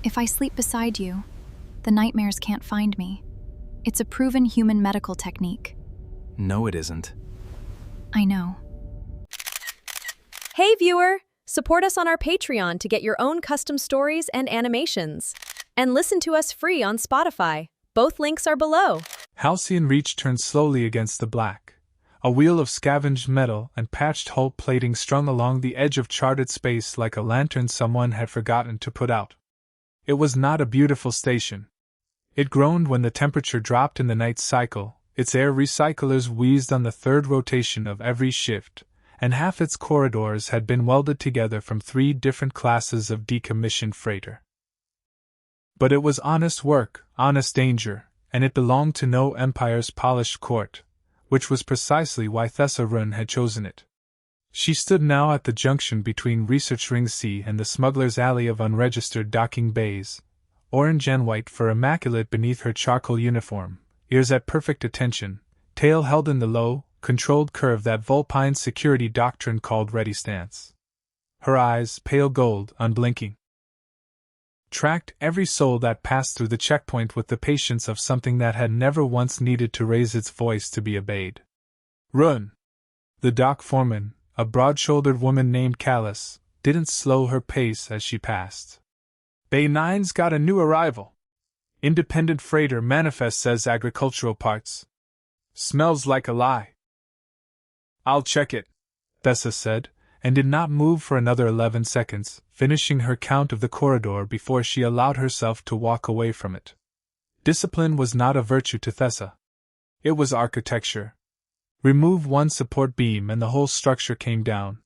If I sleep beside you, the nightmares can't find me. It's a proven human medical technique. No, it isn't. I know. Hey viewer! Support us on our Patreon to get your own custom stories and animations. And listen to us free on Spotify. Both links are below. Halcyon Reach turned slowly against the black. A wheel of scavenged metal and patched hull plating strung along the edge of charted space like a lantern someone had forgotten to put out. It was not a beautiful station. It groaned when the temperature dropped in the night cycle, its air recyclers wheezed on the third rotation of every shift, and half its corridors had been welded together from 3 different classes of decommissioned freighter. But it was honest work, honest danger, and it belonged to no empire's polished court, which was precisely why Thessa Ruun had chosen it. She stood now at the junction between Research Ring C and the smuggler's alley of unregistered docking bays, orange and white fur immaculate beneath her charcoal uniform, ears at perfect attention, tail held in the low, controlled curve that Vulpine security doctrine called ready stance. Her eyes, pale gold, unblinking, tracked every soul that passed through the checkpoint with the patience of something that had never once needed to raise its voice to be obeyed. Ruun! The dock foreman, a broad-shouldered woman named Callus, didn't slow her pace as she passed. Bay 9's got a new arrival. Independent freighter manifest says agricultural parts. Smells like a lie. I'll check it, Thessa said, and did not move for another 11 seconds, finishing her count of the corridor before she allowed herself to walk away from it. Discipline was not a virtue to Thessa. It was architecture. Remove one support beam and the whole structure came down.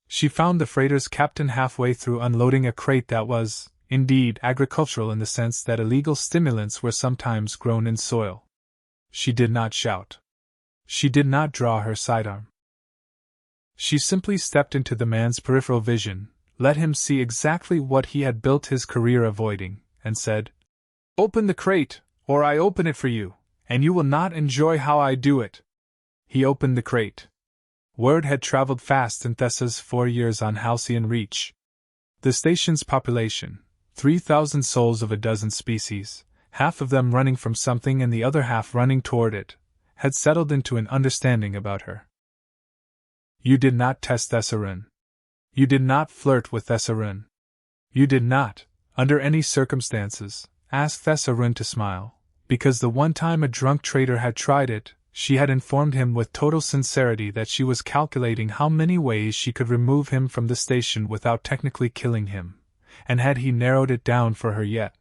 She found the freighter's captain halfway through unloading a crate that was, indeed, agricultural in the sense that illegal stimulants were sometimes grown in soil. She did not shout. She did not draw her sidearm. She simply stepped into the man's peripheral vision, let him see exactly what he had built his career avoiding, and said, "Open the crate, or I open it for you, and you will not enjoy how I do it." He opened the crate. Word had traveled fast in Thessa's 4 years on Halcyon Reach. The station's population, 3,000 souls of a dozen species, half of them running from something and the other half running toward it, had settled into an understanding about her. You did not test Thessa Ruun. You did not flirt with Thessa Ruun. You did not, under any circumstances, ask Thessa Ruun to smile, because the one time a drunk traitor had tried it, she had informed him with total sincerity that she was calculating how many ways she could remove him from the station without technically killing him, and had he narrowed it down for her yet.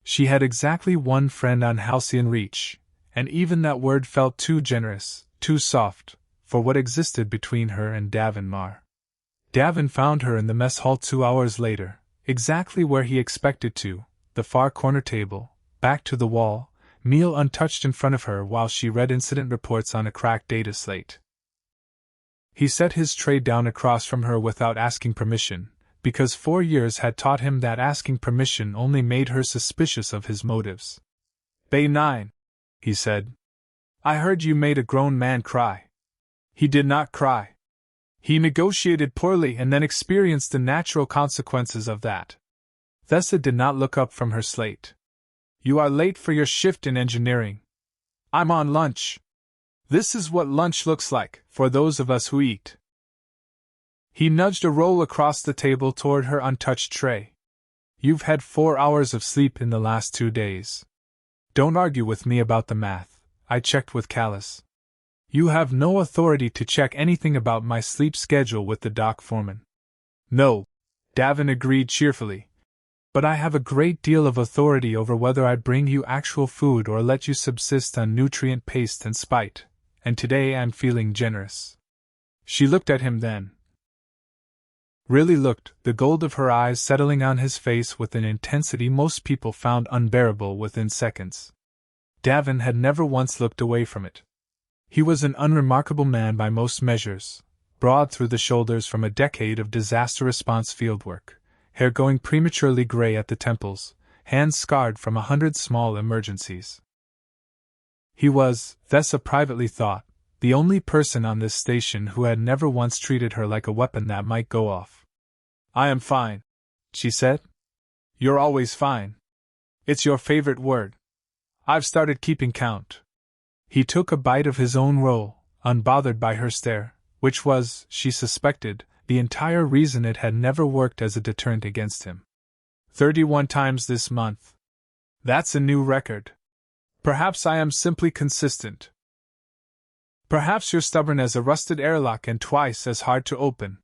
She had exactly one friend on Halcyon Reach, and even that word felt too generous, too soft, for what existed between her and Davin Marr. Davin found her in the mess hall 2 hours later, exactly where he expected to, the far corner table, back to the wall, meal untouched in front of her while she read incident reports on a cracked data slate. He set his tray down across from her without asking permission, because 4 years had taught him that asking permission only made her suspicious of his motives. "Bay 9, he said. "I heard you made a grown man cry." He did not cry. He negotiated poorly and then experienced the natural consequences of that. Thessa did not look up from her slate. "You are late for your shift in engineering. I'm on lunch. This is what lunch looks like, for those of us who eat." He nudged a roll across the table toward her untouched tray. "You've had 4 hours of sleep in the last 2 days. Don't argue with me about the math, I checked with Callus. You have no authority to check anything about my sleep schedule with the dock foreman." "No," Davin agreed cheerfully. "But I have a great deal of authority over whether I bring you actual food or let you subsist on nutrient paste and spite, and today I'm feeling generous." She looked at him then. Really looked, the gold of her eyes settling on his face with an intensity most people found unbearable within seconds. Davin had never once looked away from it. He was an unremarkable man by most measures, broad through the shoulders from a decade of disaster response fieldwork, hair going prematurely gray at the temples, hands scarred from 100 small emergencies. He was, Thessa privately thought, the only person on this station who had never once treated her like a weapon that might go off. "I am fine," she said. You're always fine. It's your favorite word. I've started keeping count. He took a bite of his own roll, unbothered by her stare, which was, she suspected, the entire reason it had never worked as a deterrent against him. 31 times this month. That's a new record. Perhaps I am simply consistent. Perhaps you're stubborn as a rusted airlock and twice as hard to open.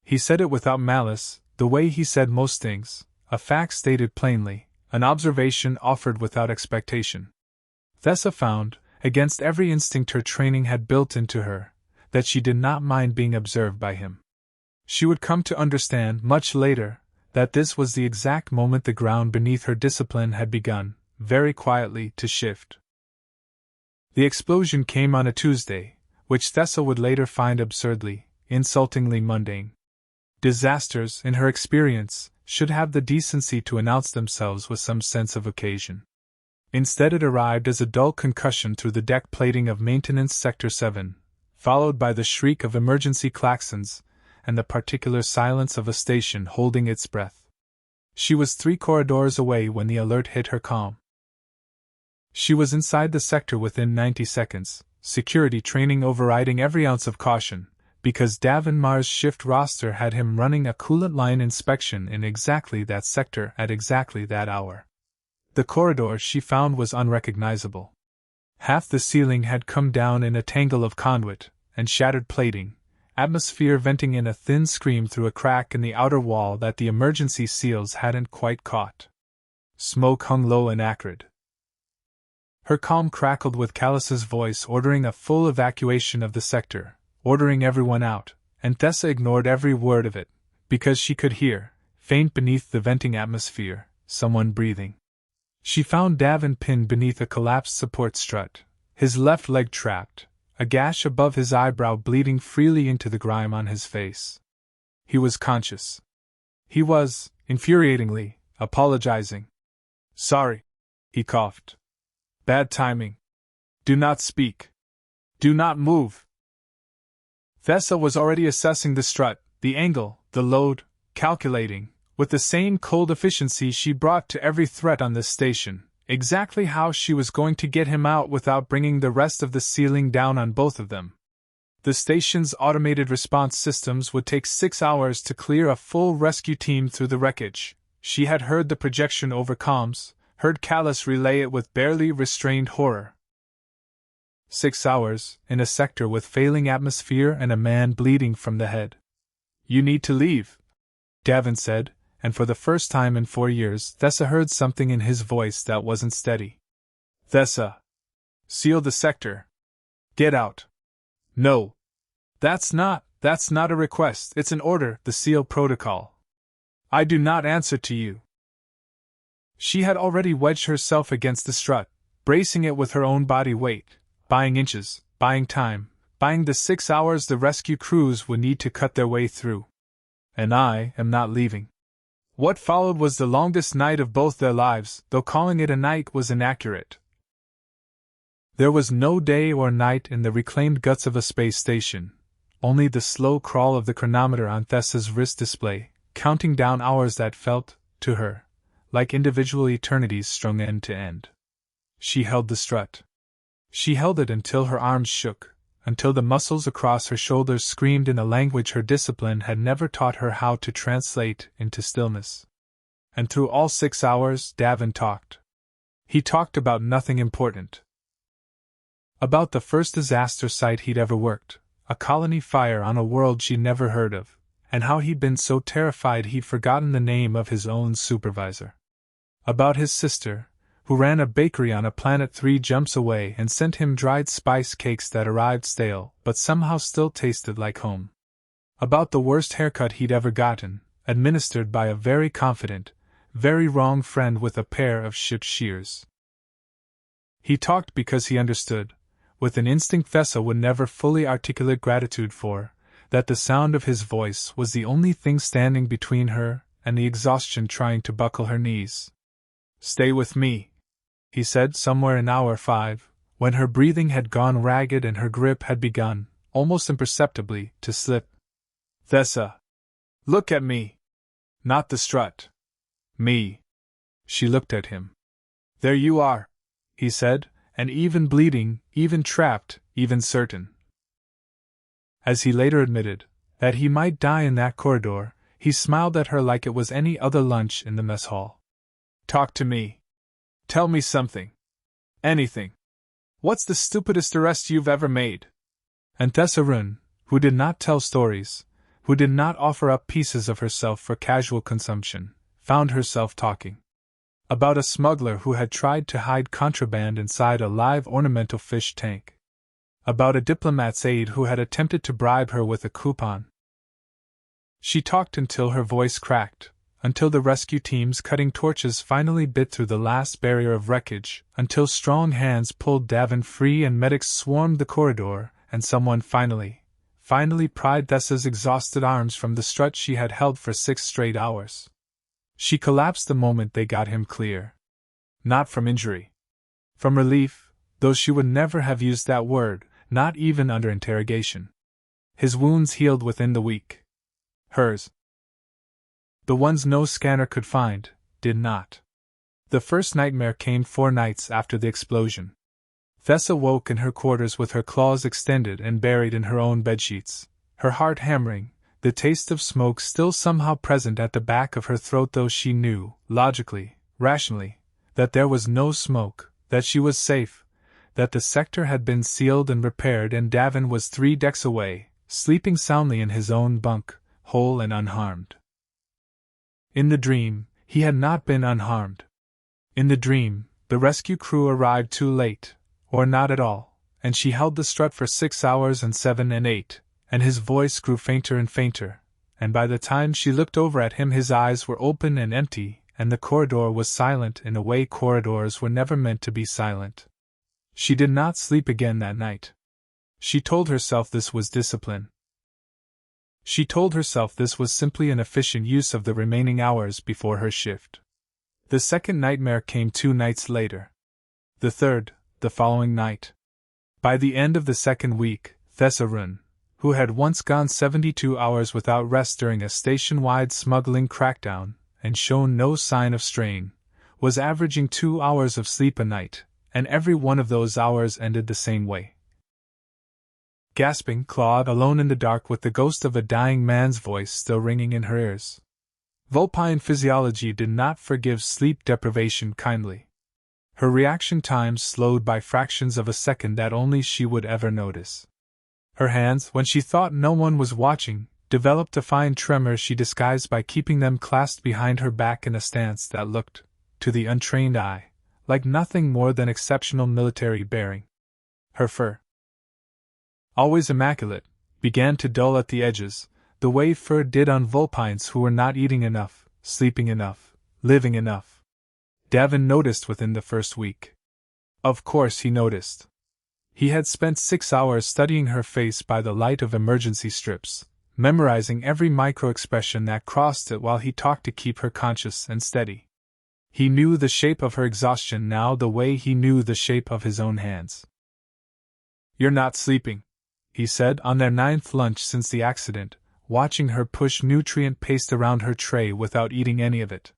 He said it without malice, the way he said most things, a fact stated plainly, an observation offered without expectation. Thessa found, against every instinct her training had built into her, that she did not mind being observed by him. She would come to understand, much later, that this was the exact moment the ground beneath her discipline had begun, very quietly, to shift. The explosion came on a Tuesday, which Thessa would later find absurdly, insultingly mundane. Disasters, in her experience, should have the decency to announce themselves with some sense of occasion. Instead it arrived as a dull concussion through the deck plating of Maintenance Sector 7, followed by the shriek of emergency klaxons, and the particular silence of a station holding its breath. She was 3 corridors away when the alert hit her calm. She was inside the sector within 90 seconds, security training overriding every ounce of caution, because Davin Mar's shift roster had him running a coolant line inspection in exactly that sector at exactly that hour. The corridor she found was unrecognizable. Half the ceiling had come down in a tangle of conduit and shattered plating, atmosphere venting in a thin scream through a crack in the outer wall that the emergency seals hadn't quite caught. Smoke hung low and acrid. Her calm crackled with Callus's voice ordering a full evacuation of the sector, ordering everyone out, and Thessa ignored every word of it, because she could hear, faint beneath the venting atmosphere, someone breathing. She found Davin pinned beneath a collapsed support strut, his left leg trapped, a gash above his eyebrow bleeding freely into the grime on his face. He was conscious. He was, infuriatingly, apologizing. "Sorry," he coughed. "Bad timing. Do not speak. Do not move." Thessa was already assessing the strut, the angle, the load, calculating, with the same cold efficiency she brought to every threat on this station, exactly how she was going to get him out without bringing the rest of the ceiling down on both of them. The station's automated response systems would take 6 hours to clear a full rescue team through the wreckage. She had heard the projection over comms, heard Callus relay it with barely restrained horror. 6 hours, in a sector with failing atmosphere and a man bleeding from the head. "You need to leave," Davin said, and for the first time in 4 years Thessa heard something in his voice that wasn't steady. "Thessa. Seal the sector. Get out." "No. That's not a request, it's an order, the SEAL protocol. I do not answer to you." She had already wedged herself against the strut, bracing it with her own body weight, buying inches, buying time, buying the 6 hours the rescue crews would need to cut their way through. "And I am not leaving." What followed was the longest night of both their lives, though calling it a night was inaccurate. There was no day or night in the reclaimed guts of a space station, only the slow crawl of the chronometer on Thessa's wrist display, counting down hours that felt, to her, like individual eternities strung end to end. She held the strut. She held it until her arms shook, until the muscles across her shoulders screamed in a language her discipline had never taught her how to translate into stillness. And through all 6 hours, Davin talked. He talked about nothing important. About the first disaster site he'd ever worked, a colony fire on a world she'd never heard of, and how he'd been so terrified he'd forgotten the name of his own supervisor. About his sister, who ran a bakery on a planet 3 jumps away and sent him dried spice cakes that arrived stale but somehow still tasted like home. About the worst haircut he'd ever gotten, administered by a very confident, very wrong friend with a pair of chipped shears. He talked because he understood, with an instinct Thessa would never fully articulate gratitude for, that the sound of his voice was the only thing standing between her and the exhaustion trying to buckle her knees. "Stay with me," he said somewhere in hour 5, when her breathing had gone ragged and her grip had begun, almost imperceptibly, to slip. "Thessa. Look at me. Not the strut. Me." She looked at him. "There you are," he said, "and even bleeding, even trapped, even certain." As he later admitted, that he might die in that corridor, he smiled at her like it was any other lunch in the mess hall. "Talk to me. Tell me something. Anything. What's the stupidest arrest you've ever made?" And Thessa Ruun, who did not tell stories, who did not offer up pieces of herself for casual consumption, found herself talking. About a smuggler who had tried to hide contraband inside a live ornamental fish tank. About a diplomat's aide who had attempted to bribe her with a coupon. She talked until her voice cracked, until the rescue team's cutting torches finally bit through the last barrier of wreckage, until strong hands pulled Davin free and medics swarmed the corridor, and someone finally pried Thessa's exhausted arms from the strut she had held for 6 straight hours. She collapsed the moment they got him clear. Not from injury. From relief, though she would never have used that word, not even under interrogation. His wounds healed within the week. Hers. The ones no scanner could find, did not. The first nightmare came 4 nights after the explosion. Thessa woke in her quarters with her claws extended and buried in her own bedsheets, her heart hammering, the taste of smoke still somehow present at the back of her throat, though she knew, logically, rationally, that there was no smoke, that she was safe, that the sector had been sealed and repaired, and Davin was 3 decks away, sleeping soundly in his own bunk, whole and unharmed. In the dream, he had not been unharmed. In the dream, the rescue crew arrived too late, or not at all, and she held the strut for 6 hours and 7 and 8, and his voice grew fainter and fainter, and by the time she looked over at him his eyes were open and empty, and the corridor was silent in a way corridors were never meant to be silent. She did not sleep again that night. She told herself this was discipline. She told herself this was simply an efficient use of the remaining hours before her shift. The second nightmare came 2 nights later. The third, the following night. By the end of the second week, Thessa Ruun, who had once gone 72 hours without rest during a station-wide smuggling crackdown, and shown no sign of strain, was averaging 2 hours of sleep a night, and every one of those hours ended the same way. Gasping, clawed, alone in the dark with the ghost of a dying man's voice still ringing in her ears. Vulpine physiology did not forgive sleep deprivation kindly. Her reaction times slowed by fractions of a second that only she would ever notice. Her hands, when she thought no one was watching, developed a fine tremor she disguised by keeping them clasped behind her back in a stance that looked, to the untrained eye, like nothing more than exceptional military bearing. Her fur, always immaculate, began to dull at the edges, the way fur did on Vulpines who were not eating enough, sleeping enough, living enough. Davin noticed within the first week. Of course he noticed. He had spent 6 hours studying her face by the light of emergency strips, memorizing every micro-expression that crossed it while he talked to keep her conscious and steady. He knew the shape of her exhaustion now the way he knew the shape of his own hands. "You're not sleeping," he said on their 9th lunch since the accident, watching her push nutrient paste around her tray without eating any of it.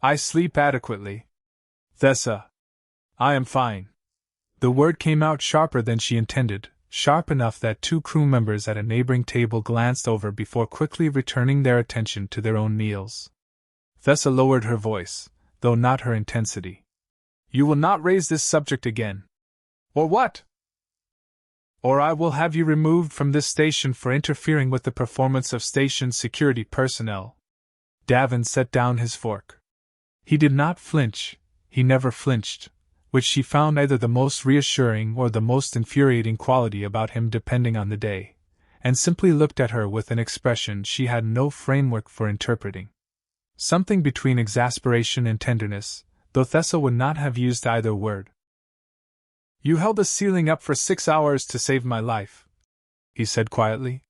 "I sleep adequately. Thessa. I am fine." The word came out sharper than she intended, sharp enough that 2 crew members at a neighboring table glanced over before quickly returning their attention to their own meals. Thessa lowered her voice, though not her intensity. "You will not raise this subject again." "Or what?" "Or I will have you removed from this station for interfering with the performance of station security personnel." Davin set down his fork. He did not flinch, he never flinched, which she found either the most reassuring or the most infuriating quality about him depending on the day, and simply looked at her with an expression she had no framework for interpreting. Something between exasperation and tenderness, though Thessa would not have used either word. "You held the ceiling up for 6 hours to save my life," he said quietly.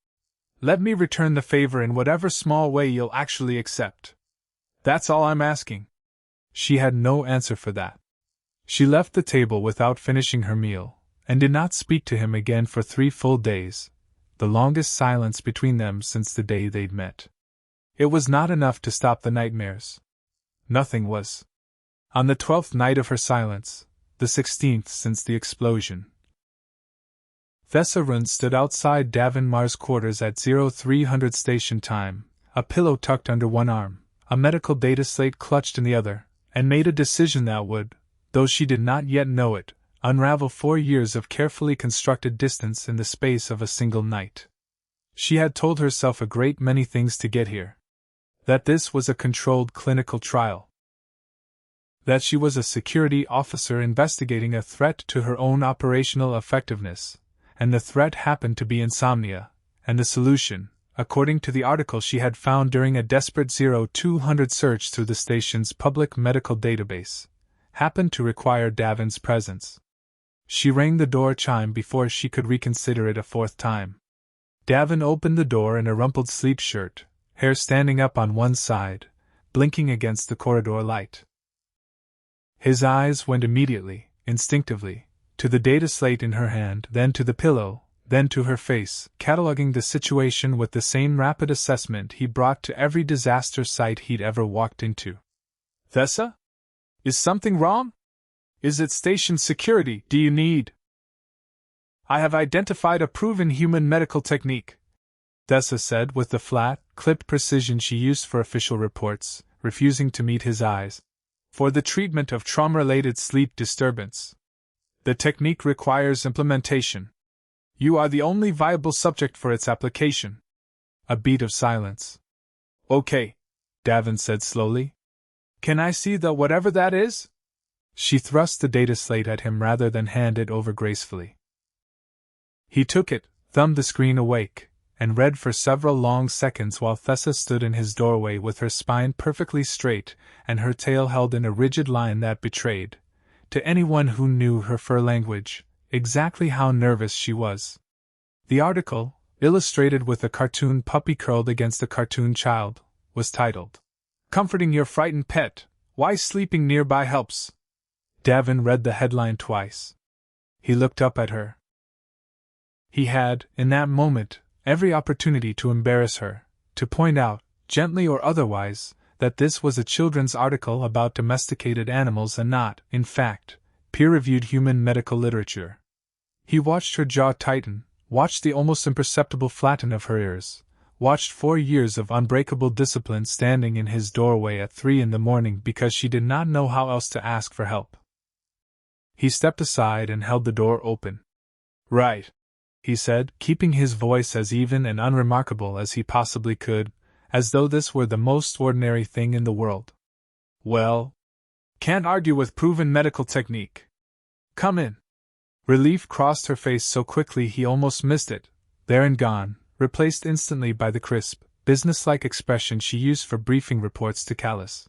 "Let me return the favor in whatever small way you'll actually accept. That's all I'm asking." She had no answer for that. She left the table without finishing her meal, and did not speak to him again for 3 full days, the longest silence between them since the day they'd met. It was not enough to stop the nightmares. Nothing was. On the 12th night of her silence, the 16th since the explosion, Thessa Ruun stood outside Davin Mar's quarters at 0300 station time, a pillow tucked under one arm, a medical data slate clutched in the other, and made a decision that would, though she did not yet know it, unravel 4 years of carefully constructed distance in the space of a single night. She had told herself a great many things to get here. That this was a controlled clinical trial. That she was a security officer investigating a threat to her own operational effectiveness, and the threat happened to be insomnia, and the solution, according to the article she had found during a desperate 0200 search through the station's public medical database, happened to require Davin's presence. She rang the door chime before she could reconsider it a 4th time. Davin opened the door in a rumpled sleep shirt, hair standing up on one side, blinking against the corridor light. His eyes went immediately, instinctively, to the data slate in her hand, then to the pillow, then to her face, cataloging the situation with the same rapid assessment he brought to every disaster site he'd ever walked into. Thessa? Is something wrong? Is it station security do you need? I have identified a proven human medical technique, Thessa said with the flat, clipped precision she used for official reports, refusing to meet his eyes, for the treatment of trauma-related sleep disturbance. The technique requires implementation. You are the only viable subject for its application. A beat of silence. Okay, Davin said slowly. Can I see the whatever that is? She thrust the data slate at him rather than hand it over gracefully. He took it, thumbed the screen awake, and read for several long seconds while Thessa stood in his doorway with her spine perfectly straight and her tail held in a rigid line that betrayed, to anyone who knew her fur language, exactly how nervous she was. The article, illustrated with a cartoon puppy curled against a cartoon child, was titled, "Comforting Your Frightened Pet, Why Sleeping Nearby Helps." Davin read the headline twice. He looked up at her. He had, in that moment, every opportunity to embarrass her, to point out, gently or otherwise, that this was a children's article about domesticated animals and not, in fact, peer-reviewed human medical literature. He watched her jaw tighten, watched the almost imperceptible flatten of her ears, watched 4 years of unbreakable discipline standing in his doorway at 3 a.m. because she did not know how else to ask for help. He stepped aside and held the door open. "Right," he said, keeping his voice as even and unremarkable as he possibly could, as though this were the most ordinary thing in the world. "Well, can't argue with proven medical technique. Come in." Relief crossed her face so quickly he almost missed it, there and gone, replaced instantly by the crisp, businesslike expression she used for briefing reports to Callus.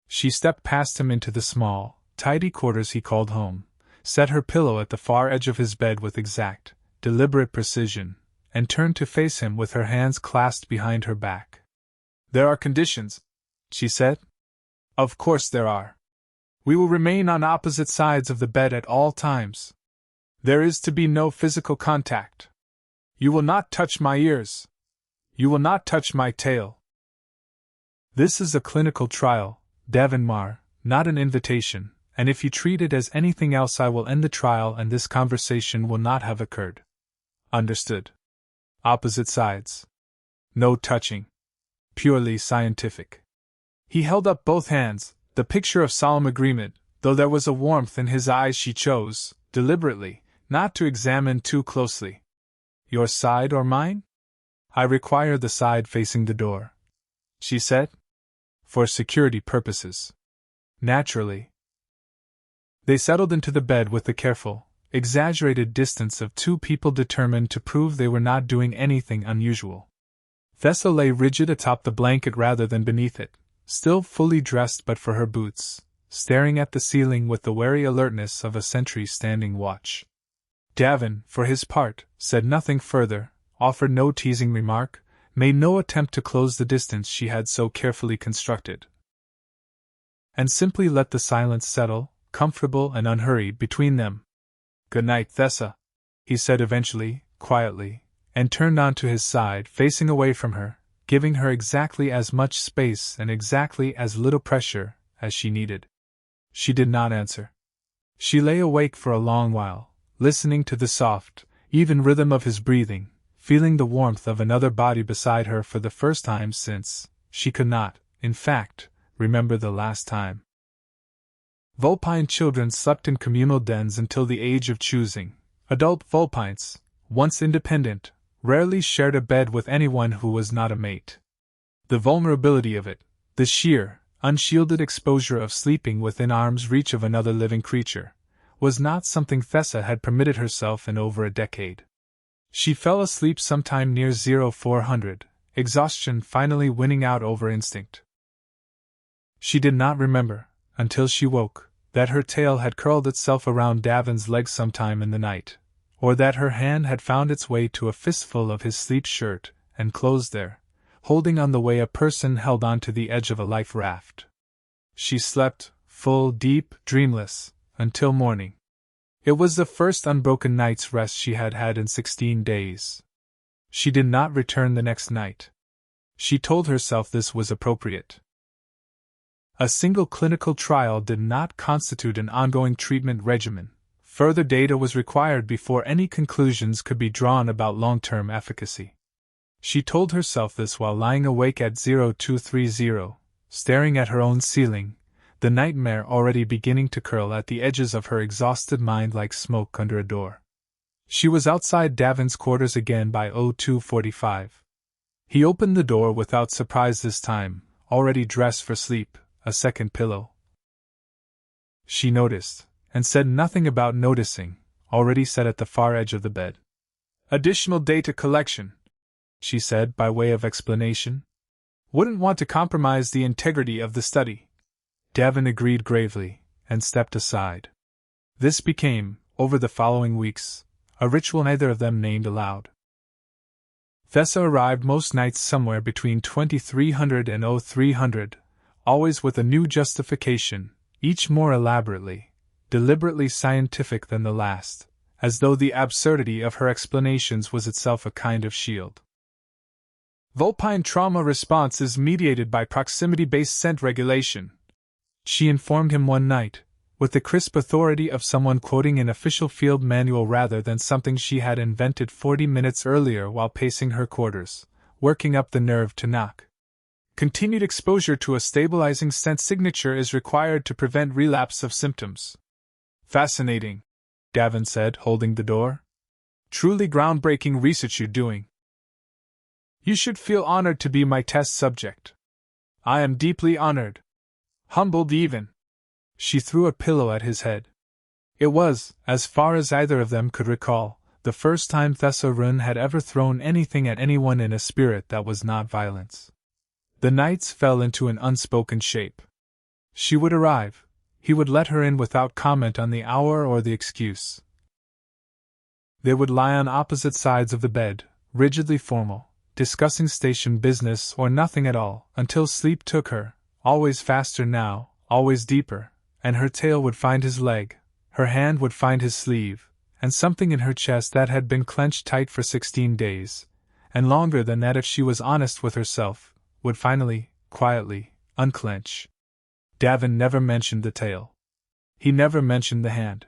She stepped past him into the small, tidy quarters he called home, set her pillow at the far edge of his bed with exact, deliberate precision, and turned to face him with her hands clasped behind her back. "There are conditions," she said. "Of course there are. We will remain on opposite sides of the bed at all times. There is to be no physical contact. You will not touch my ears. You will not touch my tail. This is a clinical trial, Davin Mar, not an invitation, and if you treat it as anything else I will end the trial and this conversation will not have occurred. Understood? Opposite sides. No touching. Purely scientific." He held up both hands, the picture of solemn agreement, though there was a warmth in his eyes she chose, deliberately, not to examine too closely. "Your side or mine?" "I require the side facing the door," she said. "For security purposes." "Naturally." They settled into the bed with the careful, exaggerated distance of two people determined to prove they were not doing anything unusual. Thessa lay rigid atop the blanket rather than beneath it, still fully dressed but for her boots, staring at the ceiling with the wary alertness of a sentry standing watch. Davin, for his part, said nothing further, offered no teasing remark, made no attempt to close the distance she had so carefully constructed, and simply let the silence settle, comfortable and unhurried, between them. "Good night, Thessa," he said eventually, quietly, and turned onto his side, facing away from her, giving her exactly as much space and exactly as little pressure as she needed. She did not answer. She lay awake for a long while, listening to the soft, even rhythm of his breathing, feeling the warmth of another body beside her for the first time since she could not, in fact, remember the last time. Vulpine children slept in communal dens until the age of choosing. Adult Vulpines, once independent, rarely shared a bed with anyone who was not a mate. The vulnerability of it, the sheer, unshielded exposure of sleeping within arm's reach of another living creature, was not something Thessa had permitted herself in over a decade. She fell asleep sometime near 0400, exhaustion finally winning out over instinct. She did not remember, until she woke, that her tail had curled itself around Davin's leg sometime in the night, or that her hand had found its way to a fistful of his sleep shirt and closed there, holding on the way a person held on to the edge of a life raft. She slept, full, deep, dreamless, until morning. It was the first unbroken night's rest she had had in 16 days. She did not return the next night. She told herself this was appropriate. A single clinical trial did not constitute an ongoing treatment regimen. Further data was required before any conclusions could be drawn about long-term efficacy. She told herself this while lying awake at 0230, staring at her own ceiling, the nightmare already beginning to curl at the edges of her exhausted mind like smoke under a door. She was outside Davin's quarters again by 0245. He opened the door without surprise this time, already dressed for sleep, a second pillow. She noticed, and said nothing about noticing, already set at the far edge of the bed. "Additional data collection," she said by way of explanation. "Wouldn't want to compromise the integrity of the study." Davin agreed gravely, and stepped aside. This became, over the following weeks, a ritual neither of them named aloud. Thessa arrived most nights somewhere between 2300 and 0300, always with a new justification, each more elaborately, deliberately scientific than the last, as though the absurdity of her explanations was itself a kind of shield. Vulpine trauma response is mediated by proximity-based scent regulation, she informed him one night, with the crisp authority of someone quoting an official field manual rather than something she had invented 40 minutes earlier while pacing her quarters, working up the nerve to knock. Continued exposure to a stabilizing scent signature is required to prevent relapse of symptoms. Fascinating, Davin said, holding the door. Truly groundbreaking research you're doing. You should feel honored to be my test subject. I am deeply honored. Humbled even. She threw a pillow at his head. It was, as far as either of them could recall, the first time Thessa Ruun had ever thrown anything at anyone in a spirit that was not violence. The nights fell into an unspoken shape. She would arrive. He would let her in without comment on the hour or the excuse. They would lie on opposite sides of the bed, rigidly formal, discussing station business or nothing at all, until sleep took her, always faster now, always deeper, and her tail would find his leg, her hand would find his sleeve, and something in her chest that had been clenched tight for 16 days, and longer than that if she was honest with herself, would finally, quietly, unclench. Davin never mentioned the tail. He never mentioned the hand.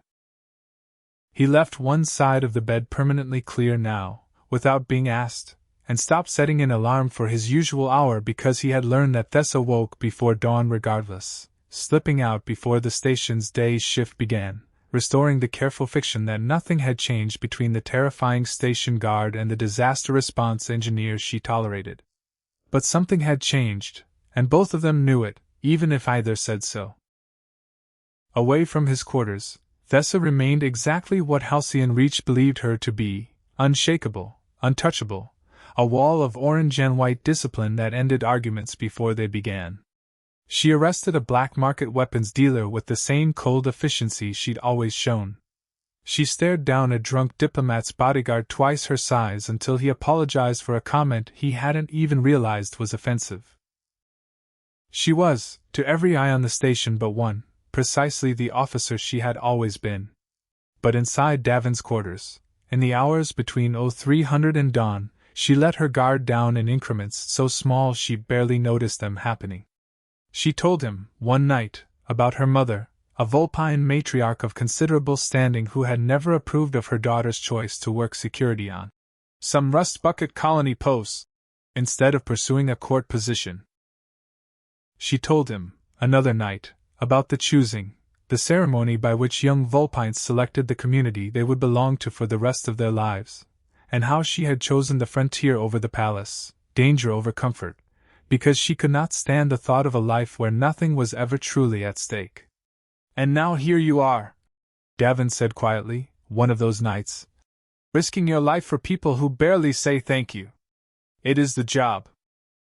He left one side of the bed permanently clear now, without being asked, and stopped setting an alarm for his usual hour because he had learned that Thessa woke before dawn regardless, slipping out before the station's day shift began, restoring the careful fiction that nothing had changed between the terrifying station guard and the disaster response engineer she tolerated. But something had changed, and both of them knew it, even if either said so. Away from his quarters, Thessa remained exactly what Halcyon Reach believed her to be, unshakable, untouchable, a wall of orange and white discipline that ended arguments before they began. She arrested a black market weapons dealer with the same cold efficiency she'd always shown. She stared down a drunk diplomat's bodyguard twice her size until he apologized for a comment he hadn't even realized was offensive. She was, to every eye on the station but one, precisely the officer she had always been. But inside Davin's quarters, in the hours between 0300 and dawn, she let her guard down in increments so small she barely noticed them happening. She told him, one night, about her mother, a Vulpine matriarch of considerable standing who had never approved of her daughter's choice to work security on some rust bucket colony posts, instead of pursuing a court position. She told him, another night, about the ceremony by which young Vulpines selected the community they would belong to for the rest of their lives, and how she had chosen the frontier over the palace, danger over comfort, because she could not stand the thought of a life where nothing was ever truly at stake. And now here you are, Davin said quietly, one of those nights, risking your life for people who barely say thank you. It is the job.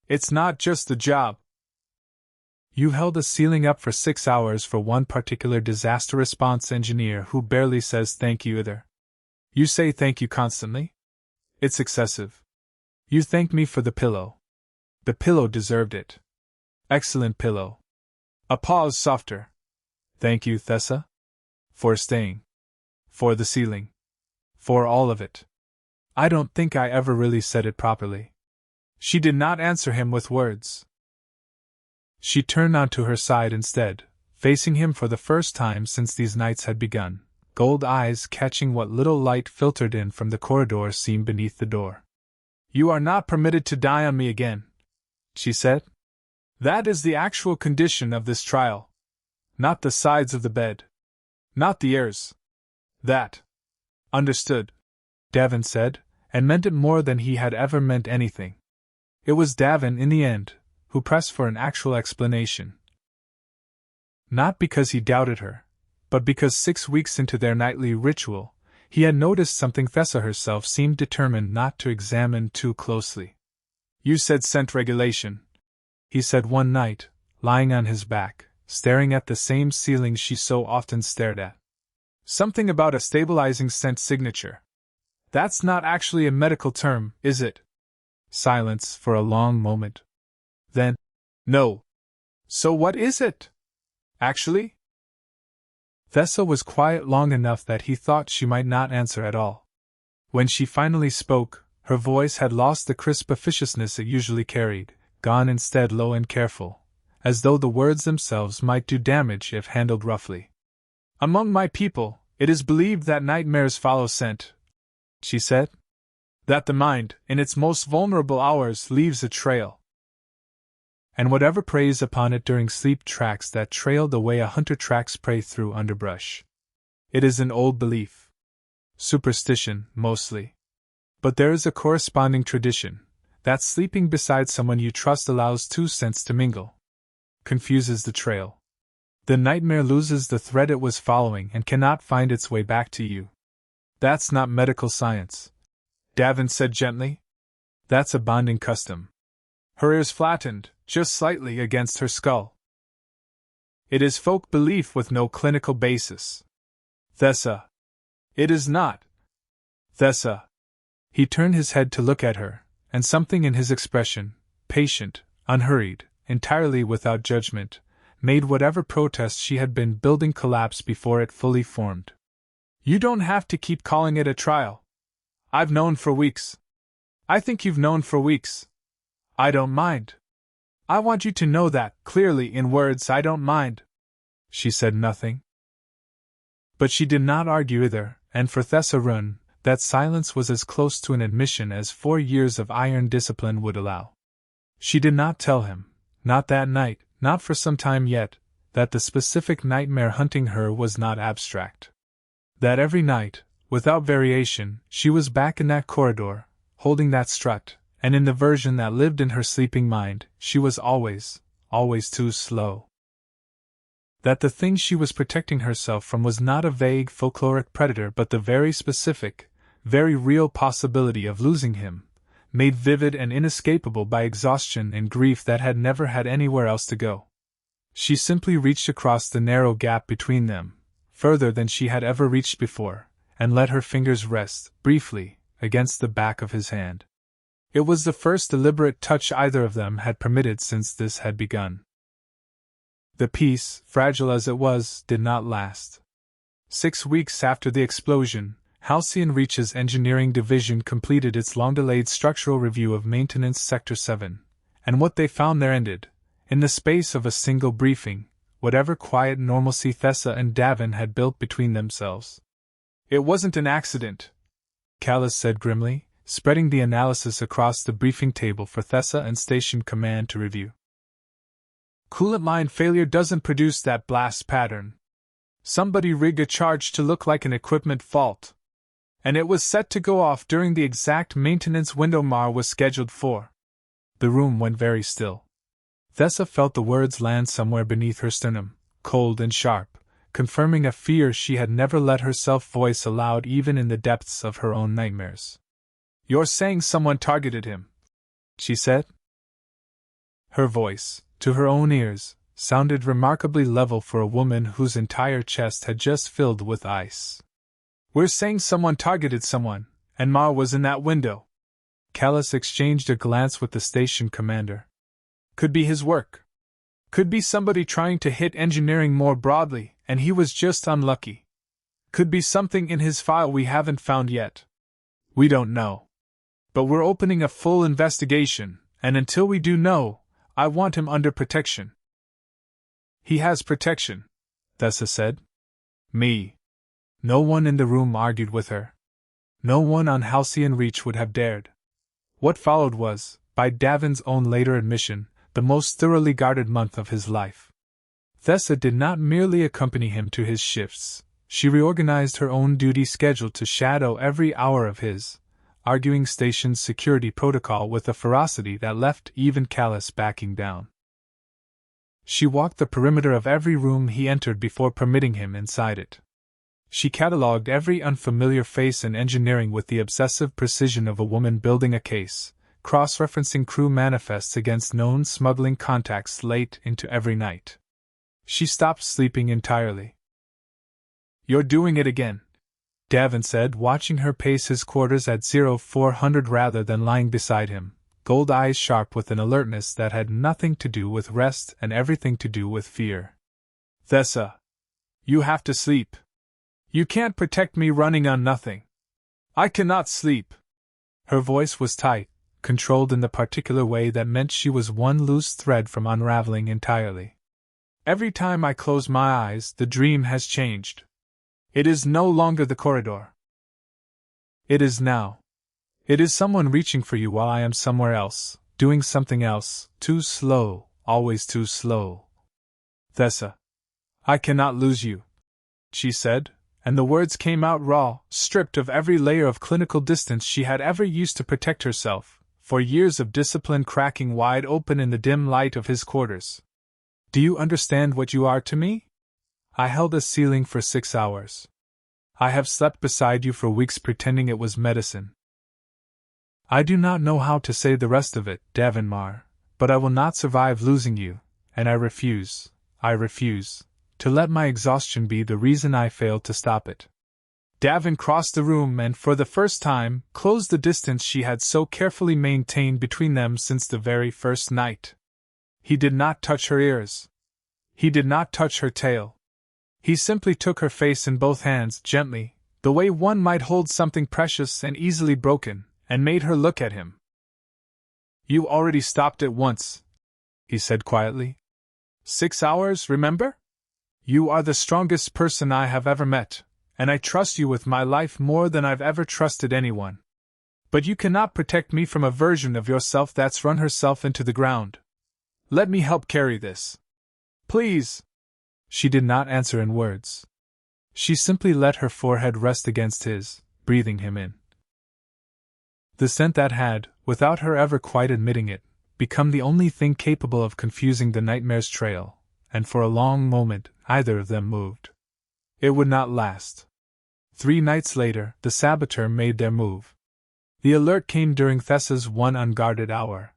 It's not just the job. You held a ceiling up for 6 hours for one particular disaster response engineer who barely says thank you either. You say thank you constantly? It's excessive. You thanked me for the pillow. The pillow deserved it. Excellent pillow. A pause softer. Thank you, Thessa. For staying. For the ceiling. For all of it. I don't think I ever really said it properly. She did not answer him with words. She turned onto her side instead, facing him for the first time since these nights had begun, gold eyes catching what little light filtered in from the corridor seam beneath the door. You are not permitted to die on me again, she said. That is the actual condition of this trial. Not the sides of the bed. Not the ears. That. Understood, Davin said, and meant it more than he had ever meant anything. It was Davin, in the end, who pressed for an actual explanation. Not because he doubted her, but because 6 weeks into their nightly ritual, he had noticed something Thessa herself seemed determined not to examine too closely. You said scent regulation, he said one night, lying on his back, staring at the same ceiling she so often stared at. Something about a stabilizing scent signature. That's not actually a medical term, is it? Silence for a long moment. Then, no. So what is it? Actually? Thessa was quiet long enough that he thought she might not answer at all. When she finally spoke, her voice had lost the crisp officiousness it usually carried, gone instead low and careful, as though the words themselves might do damage if handled roughly. Among my people, it is believed that nightmares follow scent, she said. That the mind, in its most vulnerable hours, leaves a trail. And whatever preys upon it during sleep tracks that trail the way a hunter tracks prey through underbrush. It is an old belief. Superstition, mostly. But there is a corresponding tradition, that sleeping beside someone you trust allows two scents to mingle. Confuses the trail. The nightmare loses the thread it was following and cannot find its way back to you. That's not medical science, Davin said gently. That's a bonding custom. Her ears flattened, just slightly against her skull. It is folk belief with no clinical basis. Thessa. It is not. Thessa. He turned his head to look at her, and something in his expression, patient, unhurried, entirely without judgment, made whatever protest she had been building collapse before it fully formed. You don't have to keep calling it a trial. I've known for weeks. I think you've known for weeks. I don't mind. I want you to know that, clearly in words. I don't mind. She said nothing. But she did not argue either, and for Thessa Ruun, that silence was as close to an admission as 4 years of iron discipline would allow. She did not tell him, not that night, not for some time yet, that the specific nightmare hunting her was not abstract. That every night, without variation, she was back in that corridor, holding that strut, and in the version that lived in her sleeping mind, she was always too slow. That the thing she was protecting herself from was not a vague folkloric predator but the very specific, very real possibility of losing him, made vivid and inescapable by exhaustion and grief that had never had anywhere else to go. She simply reached across the narrow gap between them, further than she had ever reached before, and let her fingers rest, briefly, against the back of his hand. It was the first deliberate touch either of them had permitted since this had begun. The peace, fragile as it was, did not last. 6 weeks after the explosion, Halcyon Reach's engineering division completed its long-delayed structural review of Maintenance Sector 7, and what they found there ended, In the space of a single briefing, whatever quiet normalcy Thessa and Davin had built between themselves. It wasn't an accident, Callis said grimly, spreading the analysis across the briefing table for Thessa and Station Command to review. Coolant line failure doesn't produce that blast pattern. Somebody rigged a charge to look like an equipment fault. And it was set to go off during the exact maintenance window Mar was scheduled for. The room went very still. Thessa felt the words land somewhere beneath her sternum, cold and sharp, confirming a fear she had never let herself voice aloud even in the depths of her own nightmares. "You're saying someone targeted him," she said. Her voice, to her own ears, sounded remarkably level for a woman whose entire chest had just filled with ice. "We're saying someone targeted someone, and Mar was in that window." Callis exchanged a glance with the station commander. "Could be his work. Could be somebody trying to hit engineering more broadly, and he was just unlucky. Could be something in his file we haven't found yet. We don't know. But we're opening a full investigation, and until we do know, I want him under protection." "He has protection," Thessa said. "Me." No one in the room argued with her. No one on Halcyon Reach would have dared. What followed was, by Davin's own later admission, the most thoroughly guarded month of his life. Thessa did not merely accompany him to his shifts, she reorganized her own duty schedule to shadow every hour of his, arguing station's security protocol with a ferocity that left even Callis backing down. She walked the perimeter of every room he entered before permitting him inside it. She catalogued every unfamiliar face in engineering with the obsessive precision of a woman building a case, cross-referencing crew manifests against known smuggling contacts late into every night. She stopped sleeping entirely. "You're doing it again," Davin said, watching her pace his quarters at 0400 rather than lying beside him, gold eyes sharp with an alertness that had nothing to do with rest and everything to do with fear. "Thessa, you have to sleep. You can't protect me running on nothing. I cannot sleep." Her voice was tight, controlled in the particular way that meant she was one loose thread from unraveling entirely. "Every time I close my eyes, the dream has changed. It is no longer the corridor. It is now. It is someone reaching for you while I am somewhere else, doing something else, too slow, always too slow. Thessa, I cannot lose you," she said, and the words came out raw, stripped of every layer of clinical distance she had ever used to protect herself, for years of discipline cracking wide open in the dim light of his quarters. "Do you understand what you are to me? I held a ceiling for 6 hours. I have slept beside you for weeks pretending it was medicine. I do not know how to say the rest of it, Davin Mar, but I will not survive losing you, and I refuse, to let my exhaustion be the reason I failed to stop it." Davin crossed the room and, for the first time, closed the distance she had so carefully maintained between them since the very first night. He did not touch her ears. He did not touch her tail. He simply took her face in both hands, gently, the way one might hold something precious and easily broken, and made her look at him. "You already stopped it once," he said quietly. 6 hours, remember? You are the strongest person I have ever met, and I trust you with my life more than I've ever trusted anyone. But you cannot protect me from a version of yourself that's run herself into the ground. Let me help carry this. Please." She did not answer in words. She simply let her forehead rest against his, breathing him in. The scent that had, without her ever quite admitting it, become the only thing capable of confusing the nightmare's trail, and for a long moment, either of them moved. It would not last. 3 nights later, the saboteur made their move. The alert came during Thessa's one unguarded hour.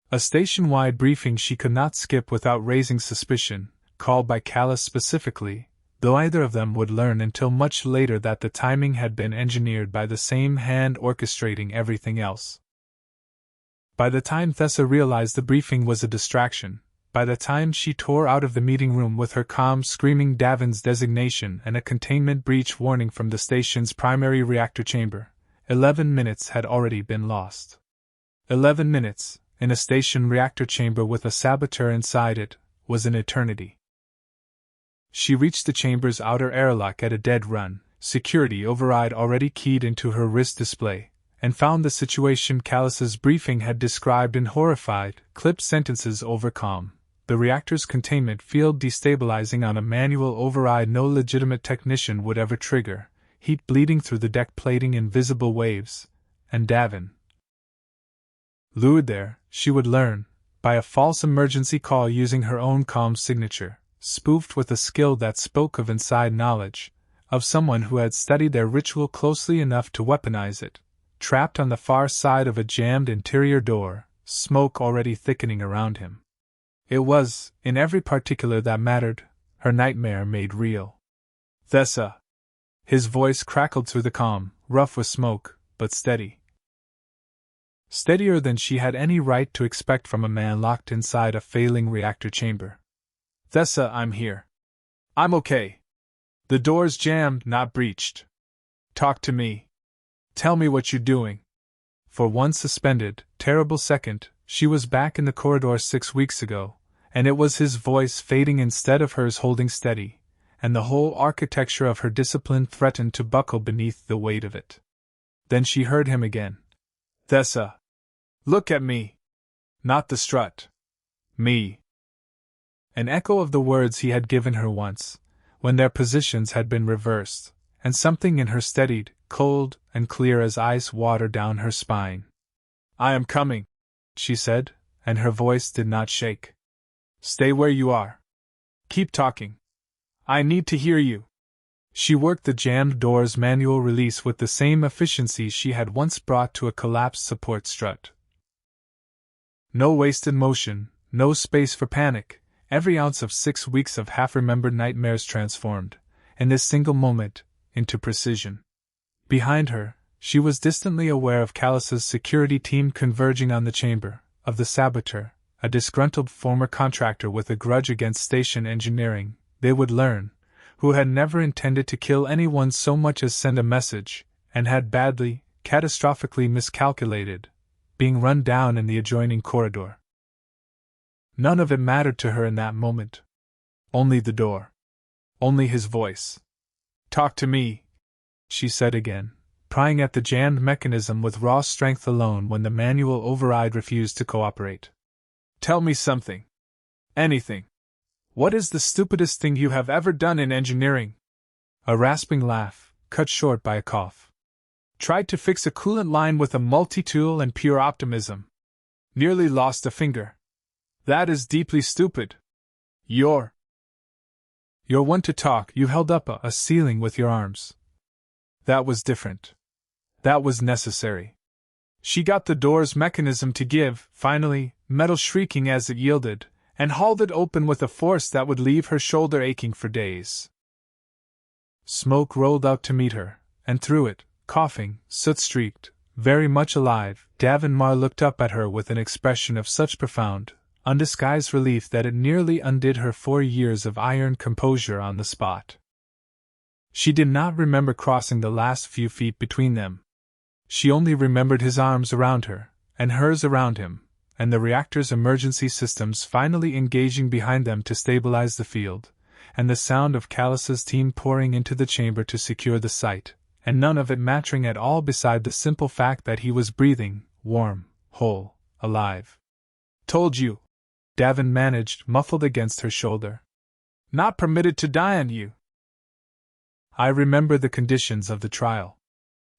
A station-wide briefing she could not skip without raising suspicion, called by Callis specifically, though either of them would learn until much later that the timing had been engineered by the same hand orchestrating everything else. By the time Thessa realized the briefing was a distraction, by the time she tore out of the meeting room with her comm screaming Davin's designation and a containment breach warning from the station's primary reactor chamber, 11 minutes had already been lost. 11 minutes, in a station reactor chamber with a saboteur inside it, was an eternity. She reached the chamber's outer airlock at a dead run, security override already keyed into her wrist display, and found the situation Callus's briefing had described in horrified, clipped sentences over calm. The reactor's containment field destabilizing on a manual override no legitimate technician would ever trigger, heat bleeding through the deck plating in visible waves, and Davin. Lured there, she would learn, by a false emergency call using her own calm signature, spoofed with a skill that spoke of inside knowledge, of someone who had studied their ritual closely enough to weaponize it, trapped on the far side of a jammed interior door, smoke already thickening around him. It was, in every particular that mattered, her nightmare made real. Thessa. His voice crackled through the calm, rough with smoke, but steady. Steadier than she had any right to expect from a man locked inside a failing reactor chamber. Thessa, I'm here. I'm okay. The door's jammed, not breached. Talk to me. Tell me what you're doing. For one suspended, terrible second, she was back in the corridor 6 weeks ago, and it was his voice fading instead of hers holding steady, and the whole architecture of her discipline threatened to buckle beneath the weight of it. Then she heard him again. Thessa. Look at me. Not the strut. Me. An echo of the words he had given her once, when their positions had been reversed, and something in her steadied, cold and clear as ice water down her spine. I am coming, she said, and her voice did not shake. Stay where you are. Keep talking. I need to hear you. She worked the jammed door's manual release with the same efficiency she had once brought to a collapsed support strut. No wasted motion, no space for panic, every ounce of 6 weeks of half-remembered nightmares transformed, in this single moment, into precision. Behind her, she was distantly aware of Callus's security team converging on the chamber, of the saboteur, a disgruntled former contractor with a grudge against station engineering, they would learn, who had never intended to kill anyone so much as send a message, and had badly, catastrophically miscalculated, being run down in the adjoining corridor. None of it mattered to her in that moment. Only the door. Only his voice. Talk to me, she said again, prying at the jammed mechanism with raw strength alone when the manual override refused to cooperate. Tell me something. Anything. What is the stupidest thing you have ever done in engineering? A rasping laugh, cut short by a cough. Tried to fix a coolant line with a multi-tool and pure optimism. Nearly lost a finger. That is deeply stupid. You're one to talk. You held up a ceiling with your arms. That was different. That was necessary. She got the door's mechanism to give, finally, metal shrieking as it yielded, and hauled it open with a force that would leave her shoulder aching for days. Smoke rolled out to meet her, and through it, coughing, soot-streaked, very much alive, Davin Marr looked up at her with an expression of such profound, undisguised relief that it nearly undid her 4 years of iron composure on the spot. She did not remember crossing the last few feet between them. She only remembered his arms around her, and hers around him, and the reactor's emergency systems finally engaging behind them to stabilize the field, and the sound of Callus's team pouring into the chamber to secure the site, and none of it mattering at all beside the simple fact that he was breathing, warm, whole, alive. Told you, Davin managed, muffled against her shoulder. Not permitted to die on you. I remember the conditions of the trial.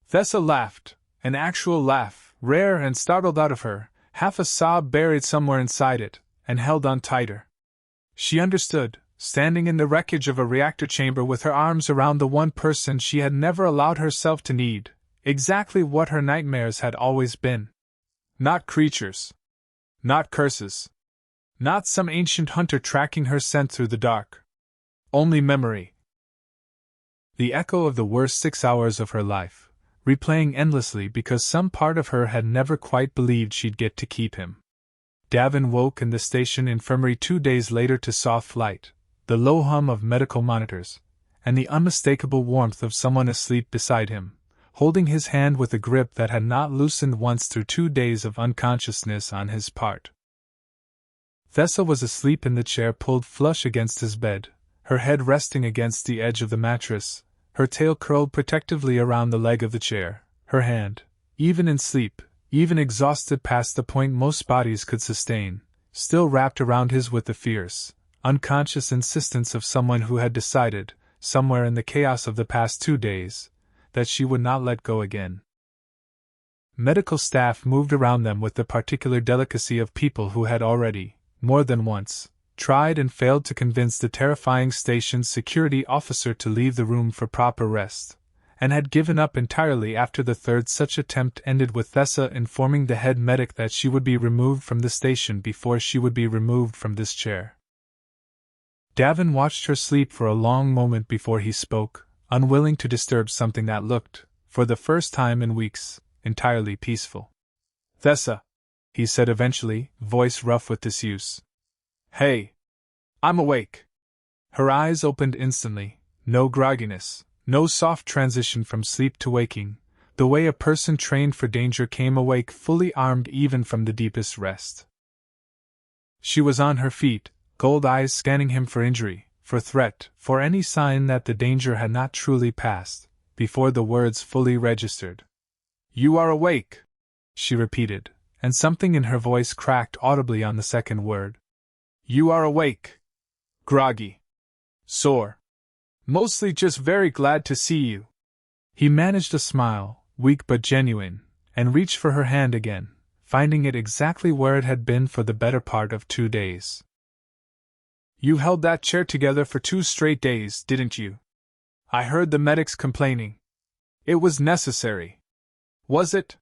Thessa laughed, an actual laugh, rare and startled out of her, half a sob buried somewhere inside it, and held on tighter. She understood, standing in the wreckage of a reactor chamber with her arms around the one person she had never allowed herself to need, exactly what her nightmares had always been. Not creatures. Not curses. Not some ancient hunter tracking her scent through the dark. Only memory. The echo of the worst 6 hours of her life, replaying endlessly because some part of her had never quite believed she'd get to keep him. Davin woke in the station infirmary 2 days later to soft light, the low hum of medical monitors, and the unmistakable warmth of someone asleep beside him, holding his hand with a grip that had not loosened once through 2 days of unconsciousness on his part. Thessa was asleep in the chair pulled flush against his bed, her head resting against the edge of the mattress, her tail curled protectively around the leg of the chair, her hand, even in sleep, even exhausted past the point most bodies could sustain, still wrapped around his with the fierce, unconscious insistence of someone who had decided, somewhere in the chaos of the past 2 days, that she would not let go again. Medical staff moved around them with the particular delicacy of people who had already, more than once, tried and failed to convince the terrifying station's security officer to leave the room for proper rest, and had given up entirely after the third such attempt ended with Thessa informing the head medic that she would be removed from the station before she would be removed from this chair. Davin watched her sleep for a long moment before he spoke, unwilling to disturb something that looked, for the first time in weeks, entirely peaceful. "Thessa," he said eventually, voice rough with disuse. "Hey. I'm awake." Her eyes opened instantly, no grogginess, no soft transition from sleep to waking, the way a person trained for danger came awake fully armed even from the deepest rest. She was on her feet, gold eyes scanning him for injury, for threat, for any sign that the danger had not truly passed, before the words fully registered. "You are awake," she repeated, and something in her voice cracked audibly on the second word. "You are awake. Groggy. Sore. Mostly just very glad to see you." He managed a smile, weak but genuine, and reached for her hand again, finding it exactly where it had been for the better part of 2 days. "You held that chair together for 2 straight days, didn't you? I heard the medics complaining. It was necessary. Was it?"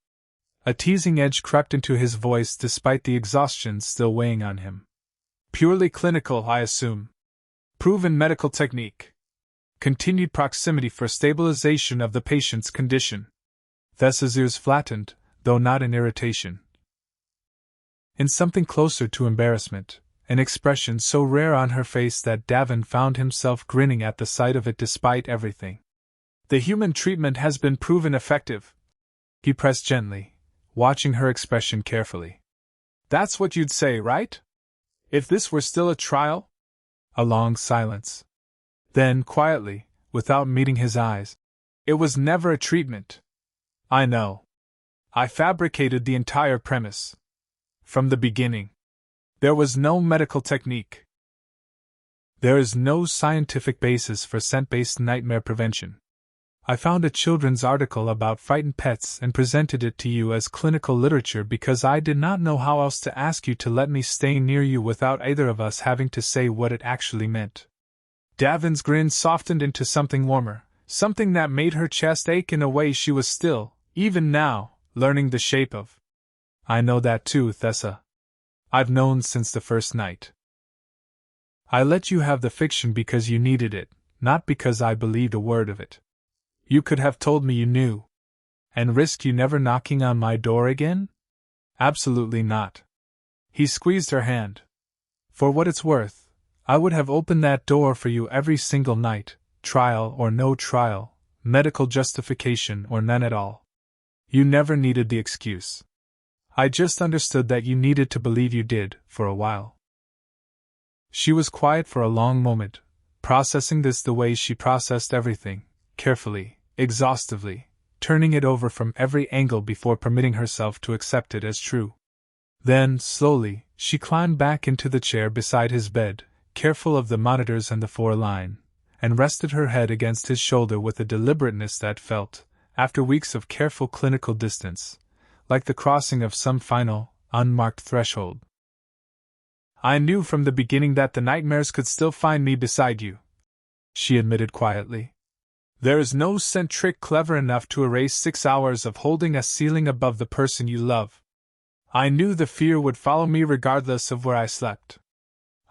A teasing edge crept into his voice despite the exhaustion still weighing on him. "Purely clinical, I assume. Proven medical technique. Continued proximity for stabilization of the patient's condition." Thessa's ears flattened, though not in irritation. In something closer to embarrassment, an expression so rare on her face that Davin found himself grinning at the sight of it despite everything. "The human treatment has been proven effective," he pressed gently, watching her expression carefully. "That's what you'd say, right? If this were still a trial?" A long silence. Then, quietly, without meeting his eyes, "It was never a treatment. I know. I fabricated the entire premise. From the beginning. There was no medical technique. There is no scientific basis for scent-based nightmare prevention. I found a children's article about frightened pets and presented it to you as clinical literature because I did not know how else to ask you to let me stay near you without either of us having to say what it actually meant." Davin's grin softened into something warmer, something that made her chest ache in a way she was still, even now, learning the shape of. "I know that too, Thessa. I've known since the first night. I let you have the fiction because you needed it, not because I believed a word of it. You could have told me you knew. And risk you never knocking on my door again? Absolutely not." He squeezed her hand. "For what it's worth, I would have opened that door for you every single night, trial or no trial, medical justification or none at all. You never needed the excuse. I just understood that you needed to believe you did, for a while." She was quiet for a long moment, processing this the way she processed everything, carefully, exhaustively, turning it over from every angle before permitting herself to accept it as true. Then, slowly, she climbed back into the chair beside his bed, careful of the monitors and the 4-line, and rested her head against his shoulder with a deliberateness that felt, after weeks of careful clinical distance, like the crossing of some final, unmarked threshold. "I knew from the beginning that the nightmares could still find me beside you," she admitted quietly. "There is no scent trick clever enough to erase 6 hours of holding a ceiling above the person you love. I knew the fear would follow me regardless of where I slept.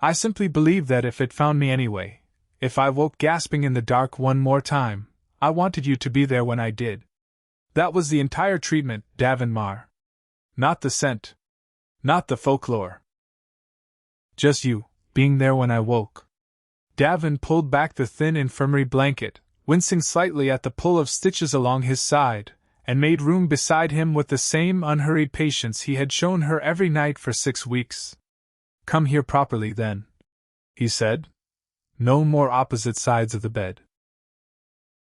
I simply believed that if it found me anyway, if I woke gasping in the dark one more time, I wanted you to be there when I did. That was the entire treatment, Davin Mar. Not the scent. Not the folklore. Just you, being there when I woke." Davin pulled back the thin infirmary blanket, wincing slightly at the pull of stitches along his side, and made room beside him with the same unhurried patience he had shown her every night for 6 weeks. "Come here properly, then," he said. "No more opposite sides of the bed."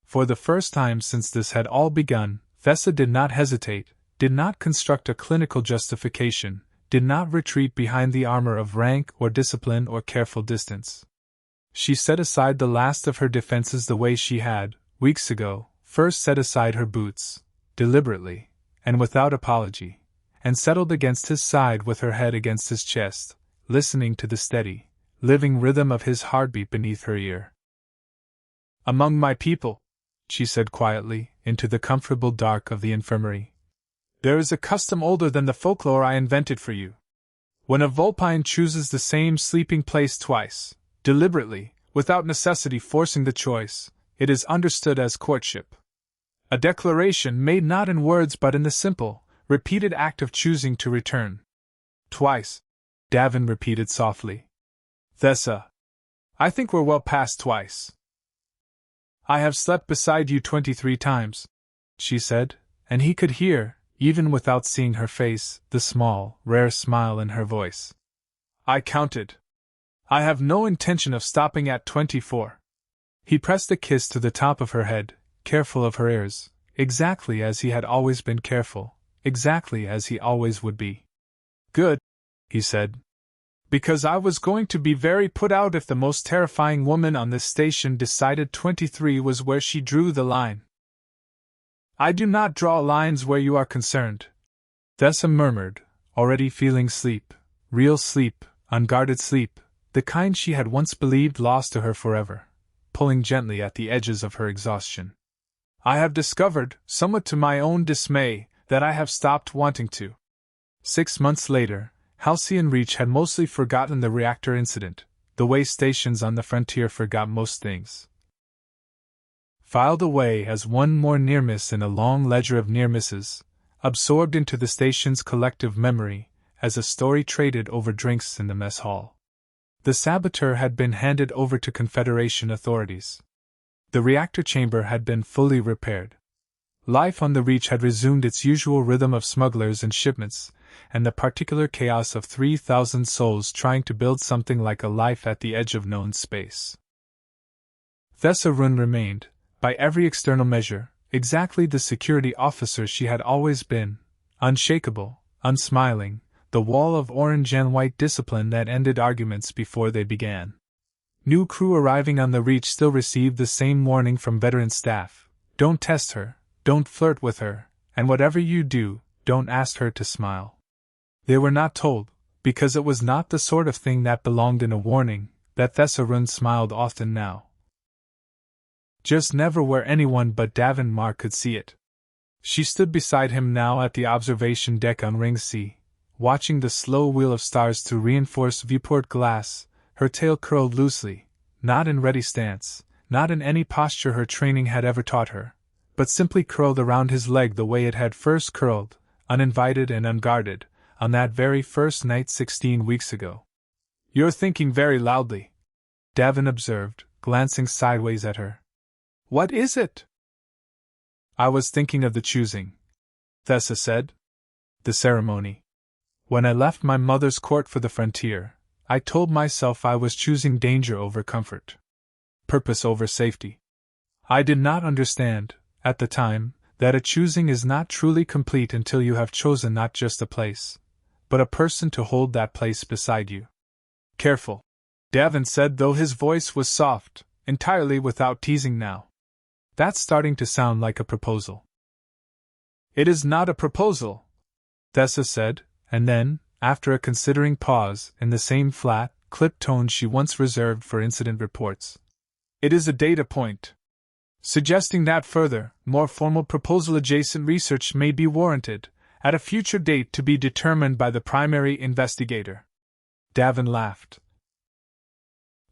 For the first time since this had all begun, Thessa did not hesitate, did not construct a clinical justification, did not retreat behind the armor of rank or discipline or careful distance. She set aside the last of her defenses the way she had, weeks ago, first set aside her boots, deliberately, and without apology, and settled against his side with her head against his chest, listening to the steady, living rhythm of his heartbeat beneath her ear. "Among my people," she said quietly, into the comfortable dark of the infirmary, "there is a custom older than the folklore I invented for you. When a Vulpine chooses the same sleeping place twice, deliberately, without necessity forcing the choice, it is understood as courtship. A declaration made not in words but in the simple, repeated act of choosing to return." "Twice," Davin repeated softly. "Thessa, I think we're well past twice." "I have slept beside you 23 times, she said, and he could hear, even without seeing her face, the small, rare smile in her voice. "I counted. I have no intention of stopping at 24. He pressed a kiss to the top of her head, careful of her ears, exactly as he had always been careful, exactly as he always would be. "Good," he said. "Because I was going to be very put out if the most terrifying woman on this station decided 23 was where she drew the line." "I do not draw lines where you are concerned," Thessa murmured, already feeling sleep, real sleep, unguarded sleep, the kind she had once believed lost to her forever, pulling gently at the edges of her exhaustion. "I have discovered, somewhat to my own dismay, that I have stopped wanting to." 6 months later, Halcyon Reach had mostly forgotten the reactor incident, the way stations on the frontier forgot most things. Filed away as one more near miss in a long ledger of near misses, absorbed into the station's collective memory, as a story traded over drinks in the mess hall. The saboteur had been handed over to Confederation authorities. The reactor chamber had been fully repaired. Life on the Reach had resumed its usual rhythm of smugglers and shipments, and the particular chaos of 3,000 souls trying to build something like a life at the edge of known space. Thessa Ruun remained, by every external measure, exactly the security officer she had always been, unshakable, unsmiling, the wall of orange and white discipline that ended arguments before they began. New crew arriving on the Reach still received the same warning from veteran staff: don't test her, don't flirt with her, and whatever you do, don't ask her to smile. They were not told, because it was not the sort of thing that belonged in a warning, that Thessa Ruun smiled often now. Just never where anyone but Davin Marr could see it. She stood beside him now at the observation deck on Ring C, watching the slow wheel of stars through reinforced viewport glass, her tail curled loosely, not in ready stance, not in any posture her training had ever taught her, but simply curled around his leg the way it had first curled, uninvited and unguarded, on that very first night 16 weeks ago. "You're thinking very loudly," Davin observed, glancing sideways at her. "What is it?" "I was thinking of the choosing," Thessa said. "The ceremony. When I left my mother's court for the frontier, I told myself I was choosing danger over comfort, purpose over safety. I did not understand, at the time, that a choosing is not truly complete until you have chosen not just a place, but a person to hold that place beside you." "Careful," Davin said, though his voice was soft, entirely without teasing now. "That's starting to sound like a proposal." "It is not a proposal," Thessa said, and then, after a considering pause, in the same flat, clipped tone she once reserved for incident reports, "it is a data point, suggesting that further, more formal proposal-adjacent research may be warranted, at a future date to be determined by the primary investigator." Davin laughed.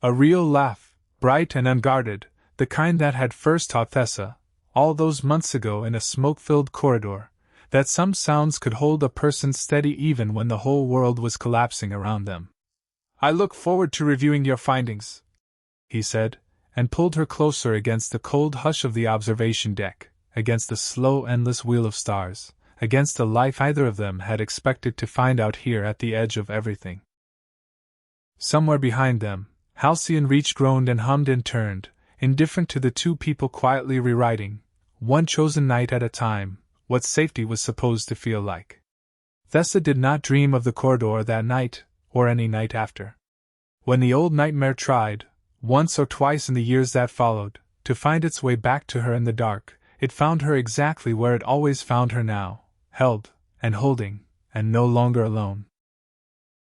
A real laugh, bright and unguarded, the kind that had first taught Thessa, all those months ago in a smoke-filled corridor, that some sounds could hold a person steady even when the whole world was collapsing around them. "I look forward to reviewing your findings," he said, and pulled her closer against the cold hush of the observation deck, against the slow, endless wheel of stars, against a life either of them had expected to find out here at the edge of everything. Somewhere behind them, Halcyon Reach groaned and hummed and turned, indifferent to the two people quietly rewriting, one chosen night at a time, what safety was supposed to feel like. Thessa did not dream of the corridor that night, or any night after. When the old nightmare tried, once or twice in the years that followed, to find its way back to her in the dark, it found her exactly where it always found her now, held, and holding, and no longer alone.